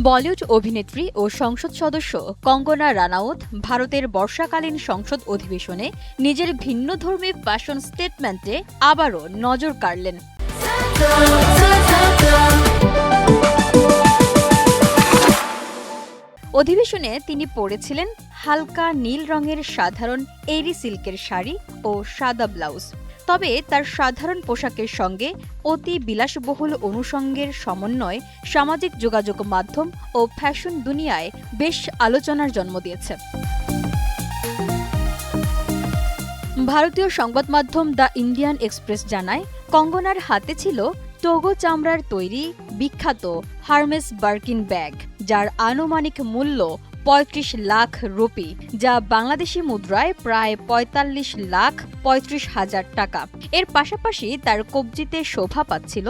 বলিউড অভিনেত্রী ও সংসদ সদস্য কঙ্গনা রানাউত ভারতের বর্ষাকালীন সংসদ অধিবেশনে নিজের ভিন্নধর্মী ফ্যাশন স্টেটমেন্টে আবারও নজর কাড়লেন। অধিবেশনে তিনি পরেছিলেন হালকা নীল রঙের সাধারণ এরি সিল্কের শাড়ি ও সাদা ব্লাউজ। তবে তার সাধারণ পোশাকের সঙ্গে অতি বিলাসবহুল অনুষঙ্গের সমন্বয় সামাজিক যোগাযোগ মাধ্যম ও ফ্যাশন দুনিয়ায় বেশ আলোচনার জন্ম দিয়েছে। ভারতীয় সংবাদ মাধ্যম দ্য ইন্ডিয়ান এক্সপ্রেস জানায়, কঙ্গনার হাতে ছিল টোগো চামড়ার তৈরি বিখ্যাত হার্মেস বার্কিন ব্যাগ, যার আনুমানিক মূল্য ৩৫ লাখ রুপি, যা বাংলাদেশি মুদ্রায় প্রায় ৪৫,৩৫,০০০ টাকা। এর পাশাপাশি তার কবজিতে শোভা পাচ্ছিল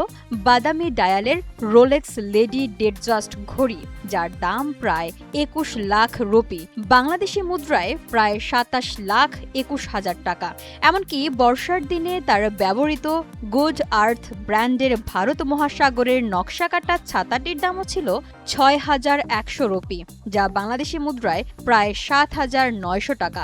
বাদামি ডায়ালের রোলেক্স লেডি ডেডজাস্ট ঘড়ি, যার দাম প্রায় ২১ লাখ রুপি, বাংলাদেশি মুদ্রায় প্রায় ২৭,২১,০০০ টাকা। এমনকি বর্ষার দিনে তার ব্যবহৃত গুড আর্থ ব্র্যান্ডের ভারত মহাসাগরের নকশাকাটা ছাতাটির দামও ছিল ৬,১০০ রুপি, যা বাংলাদেশি মুদ্রায় প্রায় ৭,৯০০ টাকা।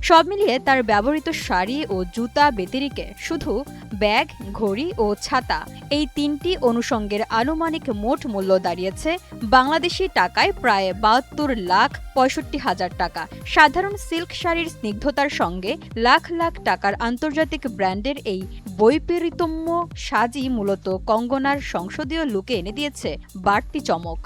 সব মিলিয়ে তার ব্যবহৃত শাড়ি ও জুতা ব্যতিরিকে শুধু ব্যাগ, ঘড়ি ও ছাতা, এই তিনটি অনুষঙ্গের আনুমানিক মোট মূল্য দাঁড়িয়েছে বাংলাদেশি টাকায় প্রায় ৭২,৬৫,০০০ টাকা। সাধারণ সিল্ক শাড়ির স্নিগ্ধতার সঙ্গে লাখ লাখ টাকার আন্তর্জাতিক ব্র্যান্ডের এই বৈপরীত্যময় সাজই মূলত কঙ্গনার সংসদীয় লুকে এনে দিয়েছে বাড়তি চমক।